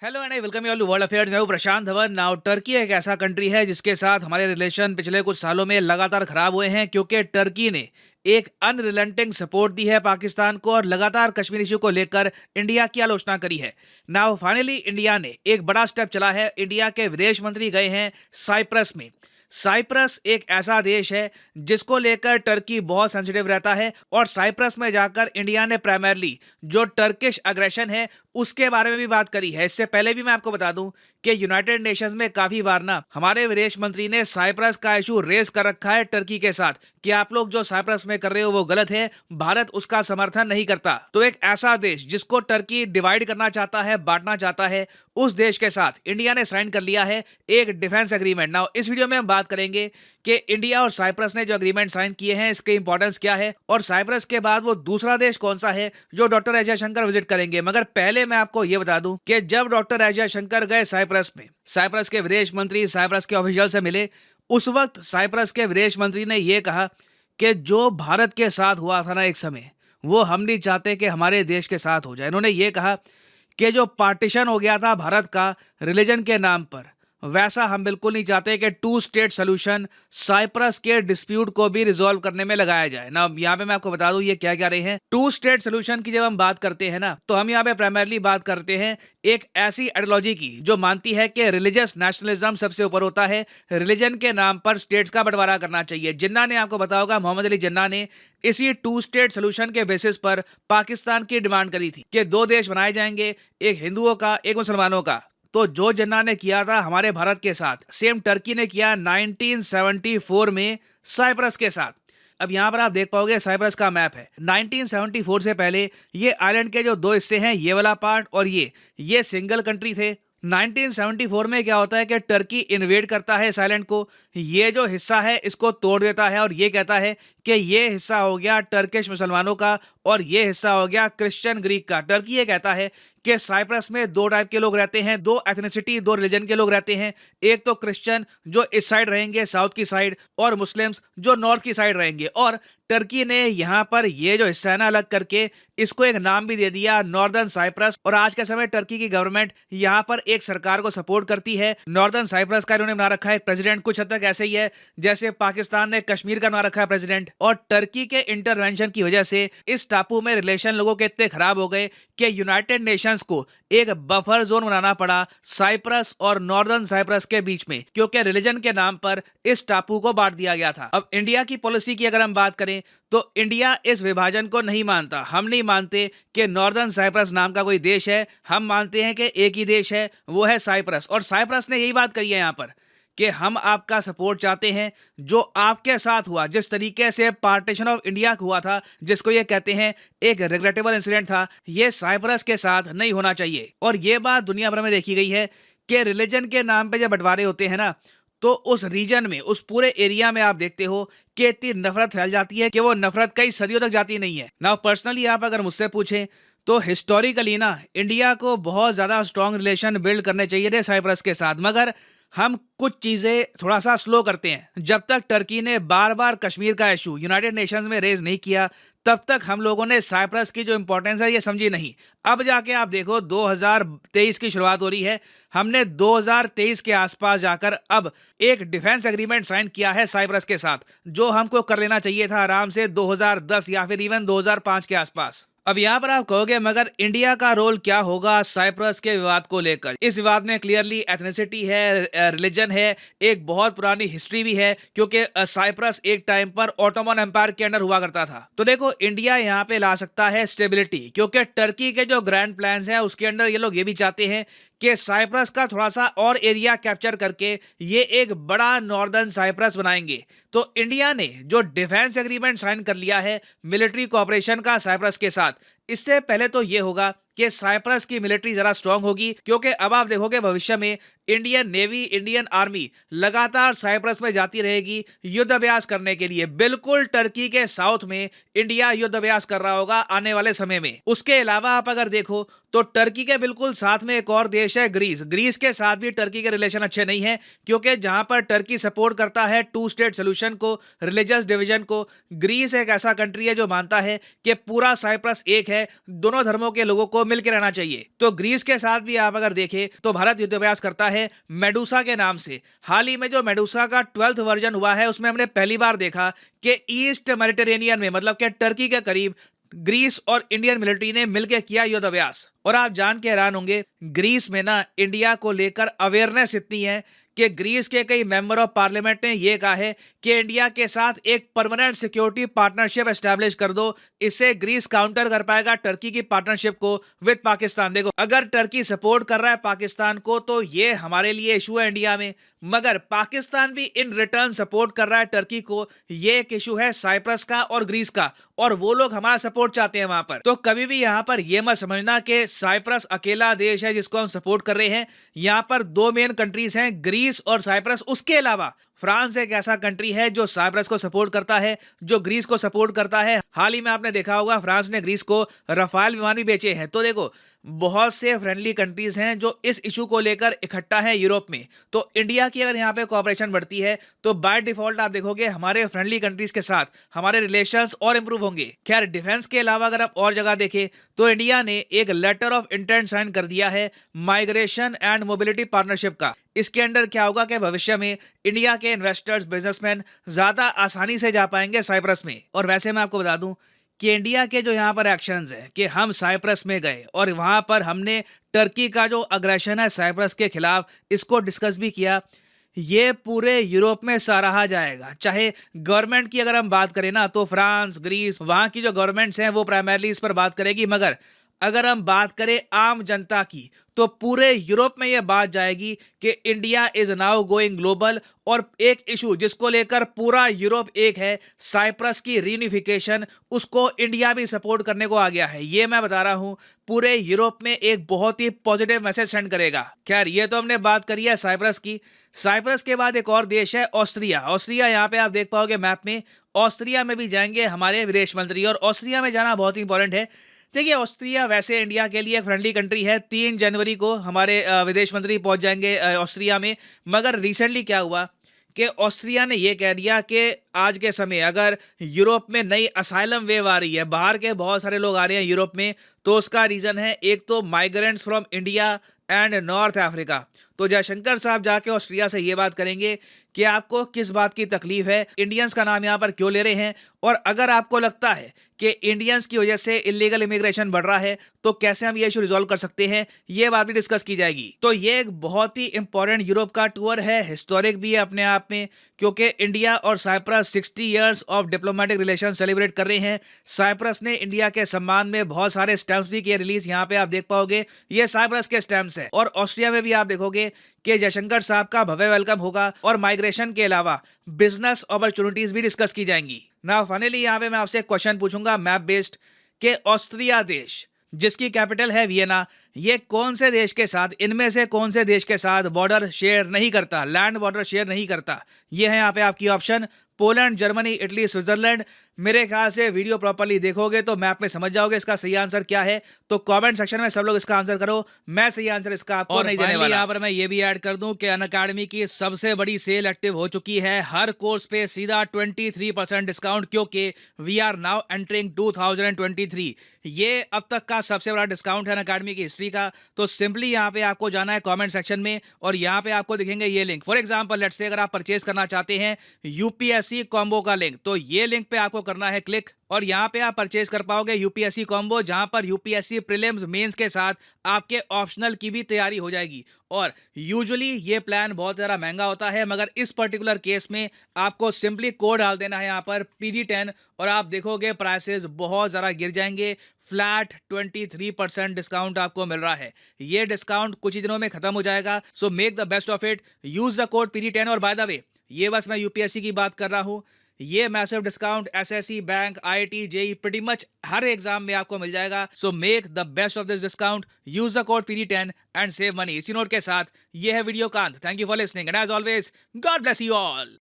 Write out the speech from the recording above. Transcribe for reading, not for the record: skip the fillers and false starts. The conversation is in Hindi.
Hello and I welcome you all to world affairs. मैं हूं प्रशांत धवन। नाउ टर्की एक ऐसा कंट्री है जिसके साथ हमारे रिलेशन पिछले कुछ सालों में लगातार खराब हुए हैं, क्योंकि टर्की ने एक अनरिलेंटिंग सपोर्ट दी है पाकिस्तान को और लगातार कश्मीर इशू को लेकर इंडिया की आलोचना करी है। नाउ फाइनली इंडिया ने एक बड़ा स्टेप चला है। इंडिया के विदेश मंत्री गए हैं साइप्रस में। साइप्रस एक ऐसा देश है जिसको लेकर टर्की बहुत सेंसिटिव रहता है, और साइप्रस में जाकर इंडिया ने प्राइमरली जो टर्किश अग्रेशन है उसके बारे में भी बात करी है। इससे पहले भी मैं आपको बता दूं कि यूनाइटेड नेशंस में काफी बार ना हमारे विदेश मंत्री ने साइप्रस का इशू रेज कर रखा है टर्की के साथ कि आप लोग जो साइप्रस में कर रहे हो वो गलत है, भारत उसका समर्थन नहीं करता। तो एक ऐसा देश जिसको टर्की डिवाइड करना चाहता है, बांटना चाहता है, उस देश के साथ इंडिया ने साइन कर लिया है एक डिफेंस एग्रीमेंट। नाउ इस वीडियो में हम बात करेंगे कि इंडिया और साइप्रस ने जो एग्रीमेंट साइन किए हैं इसके इंपॉर्टेंस क्या है, और साइप्रस के बाद वो दूसरा देश कौन सा है जो डॉक्टर एस जयशंकर विजिट करेंगे। मगर पहले मैं आपको ये बता दूं कि जब डॉक्टर एस जयशंकर गए साइप्रस में, साइप्रस के विदेश मंत्री साइप्रस के ऑफिशियल से मिले, उस वक्त साइप्रस के विदेश मंत्री ने यह कहा कि जो भारत के साथ हुआ था ना एक समय, वो हम नहीं चाहते कि हमारे देश के साथ हो जाए। इन्होंने ये कहा कि जो पार्टीशन हो गया था भारत का रिलीजन के नाम पर, वैसा हम बिल्कुल नहीं चाहते कि टू स्टेट सोल्यूशन साइप्रस के डिस्प्यूट को भी रिजॉल्व करने में लगाया जाए। ना यहाँ पे मैं आपको बता दूं ये क्या क्या रहे हैं। टू स्टेट सोल्यूशन की जब हम बात करते हैं ना, तो हम यहाँ पे प्राइमरली बात करते हैं एक ऐसी आइडियोलॉजी की जो मानती है कि रिलीजियस नेशनलिज्म सबसे ऊपर होता है, रिलीजन के नाम पर स्टेट्स का बंटवारा करना चाहिए। जिन्ना ने आपको बताया होगा, मोहम्मद अली जिन्ना ने इसी टू स्टेट सोल्यूशन के बेसिस पर पाकिस्तान की डिमांड करी थी कि दो देश बनाए जाएंगे, एक हिंदुओं का एक मुसलमानों का। तो जो जिन्ना ने किया था हमारे भारत के साथ, सेम टर्की ने किया 1974 में साइप्रस के साथ। अब यहां पर आप देख पाओगे साइप्रस का मैप है। 1974 से पहले ये आइलैंड के जो दो हिस्से हैं, ये वाला पार्ट और ये सिंगल कंट्री थे। 1974 में क्या होता है कि टर्की इन्वेड करता है इस आइलैंड को, ये जो हिस्सा है इसको तोड़ देता है और ये कहता है कि ये हिस्सा हो गया टर्किश मुसलमानों का और ये हिस्सा हो गया क्रिश्चियन ग्रीक का। टर्की ये कहता है कि साइप्रस में दो टाइप के लोग रहते हैं, दो एथनिसिटी, दो रिलीजन के लोग रहते हैं। एक तो क्रिश्चियन जो इस साइड रहेंगे साउथ की साइड, और मुस्लिम्स जो नॉर्थ की साइड रहेंगे। और टर्की ने यहाँ पर ये जो हिस्सा है ना अलग करके इसको एक नाम भी दे दिया नॉर्दर्न साइप्रस। और आज के समय टर्की की गवर्नमेंट यहाँ पर एक सरकार को सपोर्ट करती है। नॉर्दर्न साइप्रस का इन्होंने बना रखा है प्रेसिडेंट, कुछ हद तक ऐसे ही है जैसे पाकिस्तान ने कश्मीर का बना रखा है प्रेसिडेंट। और टर्की के इंटरवेंशन की वजह से इस टापू में रिलेशन लोगों के इतने खराब हो गए कि यूनाइटेड नेशंस को एक बफर जोन बनाना पड़ा साइप्रस और नॉर्दर्न साइप्रस के बीच में, क्योंकि रिलीजन के नाम पर इस टापू को बांट दिया गया था। अब इंडिया की पॉलिसी की अगर हम बात करें तो इंडिया इस विभाजन को नहीं मानता। हम नहीं मानते कि नॉर्दर्न साइप्रस नाम का कोई देश है, हम मानते हैं कि एक ही देश है, वो है साइप्रस। और साइप्रस ने यही बात कही है यहाँ पर कि हम आपका सपोर्ट चाहते हैं। जो आपके साथ हुआ, जिस तरीके से पार्टीशन ऑफ इंडिया हुआ था, जिसको ये कहते हैं एक रिग्रेटेबल इंसिडेंट था, ये साइप्रस के साथ नहीं होना चाहिए। और ये बात दुनिया भर में देखी गई है कि रिलीजन के नाम पे जब बंटवारे होते हैं ना, तो उस रीजन में, उस पूरे एरिया में आप देखते हो कि इतनी नफरत फैल जाती है कि वो नफरत कई सदियों तक जाती नहीं है। नाउ पर्सनली आप अगर मुझसे पूछें तो हिस्टोरिकली ना इंडिया को बहुत ज्यादा स्ट्रॉन्ग रिलेशन बिल्ड करने चाहिए थे साइप्रस के साथ, मगर हम कुछ चीजें थोड़ा सा स्लो करते हैं। जब तक टर्की ने बार बार कश्मीर का इशू यूनाइटेड नेशंस में रेज नहीं किया, तब तक हम लोगों ने साइप्रस की जो इंपॉर्टेंस है ये समझी नहीं। अब जाके आप देखो 2023 की शुरुआत हो रही है, हमने 2023 के आसपास जाकर अब एक डिफेंस एग्रीमेंट साइन किया है साइप्रस के साथ, जो हमको कर लेना चाहिए था आराम से 2010 या फिर इवन 2005 के आसपास। अब यहाँ पर आप कहोगे मगर इंडिया का रोल क्या होगा साइप्रस के विवाद को लेकर। इस विवाद में क्लियरली एथनिसिटी है, रिलीजन है, एक बहुत पुरानी हिस्ट्री भी है, क्योंकि साइप्रस एक टाइम पर ऑटोमन एम्पायर के अंडर हुआ करता था। तो देखो इंडिया यहाँ पे ला सकता है स्टेबिलिटी, क्योंकि टर्की के जो ग्रैंड प्लान्स हैं उसके अंडर ये लोग ये भी चाहते हैं कि साइप्रस का थोड़ा सा और एरिया कैप्चर करके ये एक बड़ा नॉर्दर्न साइप्रस बनाएंगे। तो इंडिया ने जो डिफेंस एग्रीमेंट साइन कर लिया है मिलिट्री कोऑपरेशन का साइप्रस के साथ, इससे पहले तो ये होगा कि साइप्रस की मिलिट्री जरा स्ट्रांग होगी, क्योंकि अब आप देखोगे भविष्य में इंडियन नेवी, इंडियन आर्मी लगातार साइप्रस में जाती रहेगी युद्ध अभ्यास करने के लिए। बिल्कुल टर्की के साउथ में इंडिया युद्ध अभ्यास कर रहा होगा आने वाले समय में। उसके अलावा आप अगर देखो तो टर्की के बिल्कुल साथ में एक और देश है ग्रीस। ग्रीस के साथ भी टर्की के रिलेशन अच्छे नहीं है, क्योंकि जहां पर टर्की सपोर्ट करता है टू स्टेट सोल्यूशन को, रिलीजियस डिवीजन को, ग्रीस एक ऐसा कंट्री है जो मानता है कि पूरा साइप्रस एक है, दोनों धर्मों के लोगों को मिलकर रहना चाहिए। तो ग्रीस के साथ भी आप अगर देखें तो भारत युद्धाभ्यास करता है मेडुसा के नाम से। हाल ही में जो मेडुसा का 12th वर्जन हुआ है उसमें हमने पहली बार देखा कि ईस्ट मेडिटेरेनियन में, मतलब कि टर्की के करीब, ग्रीस और इंडियन मिलिट्री ने मिलकर किया युद्धाभ्यास। और आप जान के हैरान होंगे, ग्रीस में ना इंडिया को लेकर अवेयरनेस इतनी है कि ग्रीस के कई मेंबर ऑफ पार्लियामेंट ने यह कहा है कि इंडिया के साथ एक परमानेंट सिक्योरिटी पार्टनरशिप एस्टैब्लिश कर दो। इससे ग्रीस काउंटर कर पाएगा टर्की की पार्टनरशिप को विद पाकिस्तान। देखो, अगर टर्की सपोर्ट कर रहा है पाकिस्तान को तो ये हमारे लिए इशू है इंडिया में, मगर पाकिस्तान भी इन रिटर्न सपोर्ट कर रहा है टर्की को, ये एक इशू है साइप्रस का और ग्रीस का, और वो लोग हमारा सपोर्ट चाहते हैं वहां पर। तो कभी भी यहां पर यह मत समझना कि साइप्रस अकेला देश है जिसको हम सपोर्ट कर रहे हैं। यहां पर दो मेन कंट्रीज हैं, ग्रीस और साइप्रस। उसके अलावा फ्रांस एक ऐसा कंट्री है जो साइप्रस को सपोर्ट करता है, जो ग्रीस को सपोर्ट करता है। हाल ही में आपने देखा होगा फ्रांस ने ग्रीस को रफाल विमान भी बेचे हैं। तो देखो, बहुत से फ्रेंडली कंट्रीज हैं जो इस इशू को लेकर इकट्ठा है यूरोप में। तो इंडिया की अगर यहाँ पे कोऑपरेशन बढ़ती है तो बाय डिफॉल्ट आप देखोगे हमारे फ्रेंडली कंट्रीज के साथ हमारे रिलेशंस और इंप्रूव होंगे। खैर, डिफेंस के अलावा अगर आप और जगह देखें तो इंडिया ने एक लेटर ऑफ इंटेंट साइन कर दिया है माइग्रेशन एंड मोबिलिटी पार्टनरशिप का। इसके अंडर क्या होगा कि भविष्य में इंडिया के इन्वेस्टर्स, बिजनेसमैन ज्यादा आसानी से जा पाएंगे साइप्रस में। और वैसे मैं आपको बता दूं कि इंडिया के जो यहाँ पर एक्शंस हैं कि हम साइप्रस में गए और वहां पर हमने टर्की का जो अग्रेशन है साइप्रस के खिलाफ, इसको डिस्कस भी किया। ये पूरे यूरोप में सराहा जाएगा। चाहे गवर्नमेंट की अगर हम बात करें ना तो फ्रांस, ग्रीस, वहां की जो गवर्नमेंट्स हैं वो प्राइमरली इस पर बात करेगी, मगर अगर हम बात करें आम जनता की तो पूरे यूरोप में यह बात जाएगी कि India is now going global. और एक इशू जिसको लेकर पूरा यूरोप एक है, साइप्रस की रीयूनिफिकेशन, उसको इंडिया भी सपोर्ट करने को आ गया है। ये मैं बता रहा हूं, पूरे यूरोप में एक बहुत ही पॉजिटिव मैसेज सेंड करेगा। खैर, ये तो हमने बात करी है साइप्रस की। साइप्रस के बाद एक और देश है ऑस्ट्रिया। ऑस्ट्रिया यहाँ पे आप देख पाओगे मैप में, ऑस्ट्रिया में भी जाएंगे हमारे विदेश मंत्री, और ऑस्ट्रिया में जाना बहुत ही इंपॉर्टेंट है। देखिए, ऑस्ट्रिया वैसे इंडिया के लिए एक फ्रेंडली कंट्री है। 3 जनवरी को हमारे विदेश मंत्री पहुंच जाएंगे ऑस्ट्रिया में। मगर रिसेंटली क्या हुआ कि ऑस्ट्रिया ने यह कह दिया कि आज के समय अगर यूरोप में नई असाइलम वेव आ रही है, बाहर के बहुत सारे लोग आ रहे हैं यूरोप में, तो उसका रीजन है एक तो migrants from India and north Africa. तो जयशंकर साहब जाके ऑस्ट्रिया से ये बात करेंगे कि आपको किस बात की तकलीफ है, इंडियंस का नाम यहाँ पर क्यों ले रहे हैं, और अगर आपको लगता है कि इंडियंस की वजह से इलीगल इमिग्रेशन बढ़ रहा है तो कैसे हम ये इशू रिजॉल्व कर सकते हैं, ये बात भी डिस्कस की जाएगी। तो ये एक बहुत ही इंपॉर्टेंट यूरोप का टूर है, हिस्टोरिक भी है अपने आप में, क्योंकि इंडिया और Cyprus 60 years of diplomatic relation celebrate कर रहे हैं। साइप्रस ने इंडिया के सम्मान में बहुत सारे स्टैम्प्स भी किए रिलीज, यहाँ पे आप देख पाओगे ये साइप्रस के स्टैम्प्स हैं। और ऑस्ट्रिया में भी आप देखोगे कि जयशंकर साहब का भव्य वेलकम होगा, और माइग्रेशन के अलावा बिजनेस अपॉर्चुनिटीज भी डिस्कस की जाएंगी। नाउ फाइनली यहाँ पे मैं आपसे एक क्वेश्चन पूछूंगा मैप बेस्ड, कि ऑस्ट्रिया देश जिसकी कैपिटल है वियना, ये कौन से देश के साथ, इनमें से कौन से देश के साथ बॉर्डर शेयर नहीं करता, लैंड बॉर्डर शेयर नहीं करता? ये है यहाँ पे आपकी option, Poland, Germany, Italy, Switzerland. मेरे ख्याल से वीडियो प्रॉपर्ली देखोगे तो मैप में समझ जाओगे इसका सही आंसर क्या है। तो कमेंट सेक्शन में सब लोग इसका आंसर करो, मैं सही आंसर इसका आपको नहीं देने वाला। यहाँ पर मैं ये भी ऐड कर दूं कि अनअकैडमी की सबसे बड़ी सेल एक्टिव हो चुकी है। हर कोर्स पे सीधा 23% डिस्काउंट, क्योंकि वी आर नाउ एंटरिंग 2023। ये अब तक का सबसे बड़ा डिस्काउंट है अनअकैडमी की हिस्ट्री का। तो सिंपली यहाँ पे आपको जाना है कमेंट सेक्शन में, और यहाँ पे आपको दिखेंगे ये link. For example let's say अगर आप परचेज करना चाहते हैं यूपीएससी कॉम्बो का लिंक, तो ये लिंक पे आपको करना है क्लिक, और यहाँ पे आप परचेज कर पाओगे यूपीएससी कॉम्बो, जहां पर यूपीएससी प्रीलिम्स, मेंस के साथ आपके ऑप्शनल की भी तैयारी हो जाएगी। और यूजुअली ये प्लान बहुत ज़्यादा महंगा होता है, मगर इस पर्टिकुलर केस में आपको सिंपली कोड डाल देना है यहाँ पर PG10, और आप देखोगे प्राइसेस बहुत ज़्यादा गिर जाएंगे। फ्लैट 23% डिस्काउंट आपको मिल रहा है। ये डिस्काउंट कुछ ही दिनों में खत्म हो जाएगा, so make the best of it, use the code PG10। और बाय द वे, ये बस मैं यूपीएससी की बात कर रहा हूँ, ये massive discount SSC, bank, IIT, JE, pretty much हर एग्जाम में आपको मिल जाएगा। So make the best of this discount, use the code PG10 and save money. इसी नोट के साथ ये है वीडियो का अंत। Thank you for listening and as always God bless you all.